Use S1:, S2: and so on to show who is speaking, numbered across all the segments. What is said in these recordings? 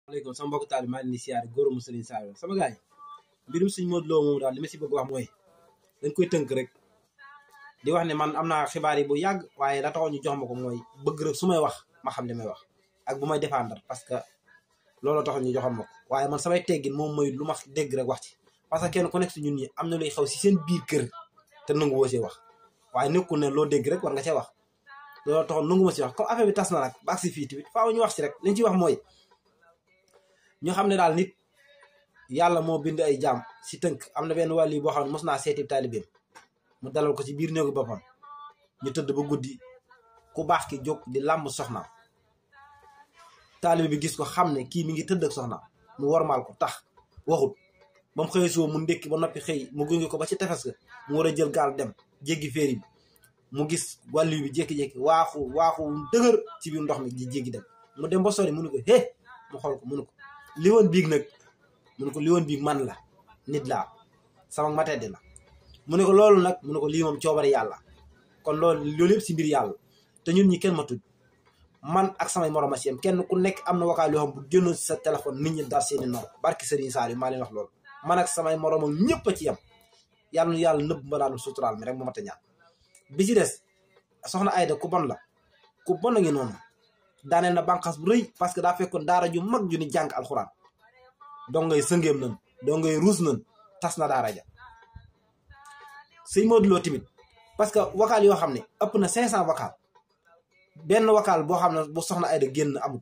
S1: Assalamualaikum sama mbokk taal maa ngi leen di siyaare góor mu Serigne Saliou sama gars yi mbirum Serigne Modou Lo moom daal li ma si bëgg wax mooy dañ koy tënk rek di wax ne man am naa xibaar yi bu yàgg waaye la taxoon ñu jox ma ko mooy bëgg rek su may wax ma xam li may wax ak bu may défendre parce que looloo taxoon ñu joxoon ma ko waaye man samay teggin moom mooy lu ma dégg rek wax ci parce que kenn ku nekk si ñun ñi am na luy xew si seen biir kër te nangu woo see wax waaye nekkul ne loo dégg rek war nga see wax looloo taxoon nangu ma si wax comme affaire bi tas na nag ba agsi fii tamit faaw ñu wax si rek liñ ci wax mooy ñu xam ne daal nit yàlla moo bind ay jaam si tënk am na benn wàll boo xam ne mos naa seeti taalibeem mu dalal ko ci biir néegu boppam ñu tëdd ba guddi ku baax ki jóg di làmb soxnaam taalibe bi gis ko xam ne kii mi ngi tëdd ak soxnaam mu wormaal ko tax waxut ba mu xëyee soo mu ndékki ba noppi xëy mu gunge ko ba ci tefes ga mu war a jël gaal dem jéggi féeri bi mu gis wàllu bi jékki-jékki waaxu dëgër ci biir ndox mi di jéggi dem mu dem ba sori mu ne ko hé mu xool ko mu ne ko li woon biig nag mu ne ko li woon biig man la nit laa sama mateddi la mu ne ko loolu nag mu ne ko lii moom coobari yàlla kon loolu yëpp si mbir yàlla te ñun ñi kenn ma tudd man ak samay morom a si yam kenn ku nekk am na vocal yoo xam bu génnoon si sa téléphone nit ñi dar seeni noor barki Serigne Saliou maa leen wax loolu man ak samay moromam ñëpp a ci yam yàlla nu yàlla nëbb ma daal suturaal mi rek mu mat a ñaan bi ci des soxna Aida ku bon la ku bon a ngi noonu daaneel na bànqaas bu rëy parce que daa fekkoon daara ju mag ju ni jàng alxuraan doo ngay sëngeem nan doo ngay ruus nan tas na daara ja sëñ Modou Lo tamit parce que vocal yoo xam ne ëpp na 500 vocal benn vocal boo xam ne bu soxna Aida génn amul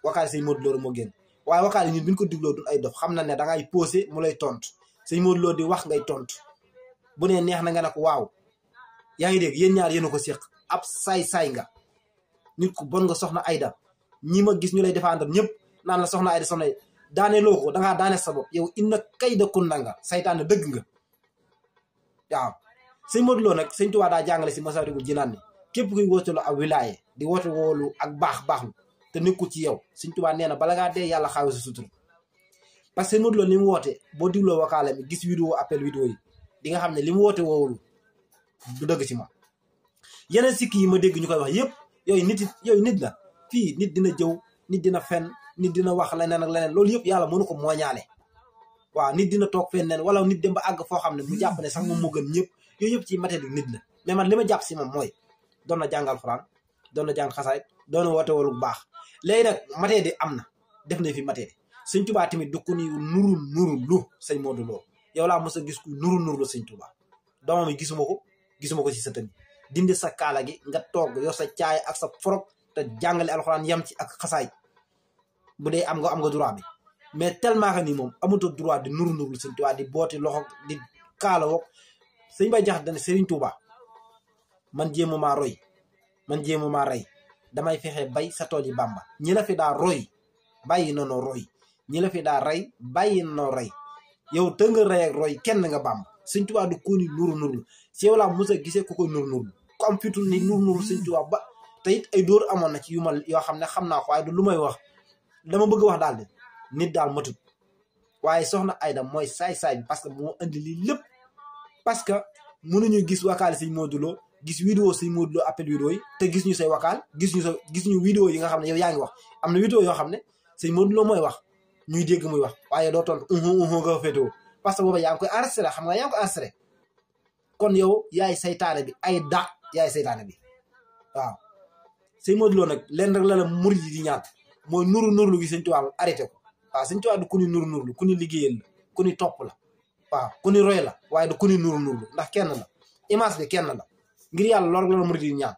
S1: vocal sëñ Modou Lo moo génn waaye vocal yi ñun bi ñu ko digloo duñ ay dof xam na ne da ngay posé mu lay tontu sëñ Modou Lo di wax ngay tontu bu nee neex na nga ne ko waaw yaa ngi dégg yéen ñaar yéen a ko séq ab saay-saay nga nit ku bon nga soxna Aida ñi ma gis ñu lay défendre ñëpp naan la soxna Aida soxna daane loo ko dangaa daane sa bopp yow inna kayda kunna nga saytaane dëgg nga waaw sëñ Modou Lo nag sëñ Tuubaa daa jàngale si Masaalikul Jinaan ni képp kuy wooteelu ab wilaaye di woote woolu ak baax te nekkul ci yow sëñ Tuubaa nee na bala ngaa dee yàlla xaawi sa sutura parce que sëñ Modou Lo li mu woote boo digloo wakaale mi gis vidéo appel vidéo yi di nga xam ne li mu woote woolu du dëgg ci ma yeneen sikki yi ma dégg ñu koy wax yëpp yooyu nit la fii nit dina jëw nit dina fen nit dina wax leneen ak leneen loolu yëpp yàlla mënu ko mooñaale waaw nit dina toog feneen wala nit dem ba àgg foo xam ne mu jàpp ne sax moom moo gën ñëpp yooyu yëpp ci matee di nit la mais man li ma jàpp si moom mooy doon na jàngal Alxuraan doon na jàng xasaay doon na woote walu baax léegi nag matee di am na def na fi matee di sëñ Tuubaa tamit du ko ni nuru lu sëñ Modou Lo yow laa mos a gis ku nuru lu sëñ Tuubaa doomam yi gisuma ko ci sa tën dindi sa kaala gi nga toog yor sa caay ak sa forog te jàngale alxuraan yam ci ak xasaay bu dee am nga droit bi mais tellement que ni moom amatoo droit di nuru sëñ Tuubaa di booti loxo di kaala woog sëñ Bay Jaxate dane Sëriñ Tuubaa man jéemu maa roy man jéemu maa rey damay fexe bay sa tool yi Bàmba ñi la fi daa roy bàyyi nanoo roy ñi la fi daa rey bàyyi nanoo rey yow te nga rey ak roy kenn nga Bàmba sëñ Tuubaa du ko ni nuru si yow laa mos a gisee ku koy nuru ku am fitul ni nuru sëñ Tuubaa ba te it ay dóor amoon na ci yu ma yoo xam ne xam naa ko waaye du lu may wax dama bëgg wax daal de nit daal matut waaye soxna Aida mooy saay-saay bi parce que moo indi lii lépp parce que mënuñu gis wakaal sëñ Modou Lo gis vidéo sëñ Modou Lo appel vidéo yi te gis ñu say wakaal gis ñu vidéo yi nga xam ne yow yaa ngi wax am na vidéo yoo xam ne sëñ Modou Lo mooy wax ñuy dégg muy wax waaye doo tontu nga féetewoo parce que booba yaa ngi koy enregistré xam nga yaa ngi koy enregistré kon yow yaay saytaane bi yaay saytaane bi waaw sëñ Modou Lo nag leen rek la murid yi di ñaan mooy nuru lu gi sëñ Tuubaa arrêté ko waaw sëñ Tuubaa du ku ni nuru ku ni liggéeyal la ku ni topp la waaw ku ni roy la waaye du ku ni nuru ndax kenn la image bi kenn la ngir yàlla loolu la murid yi di ñaan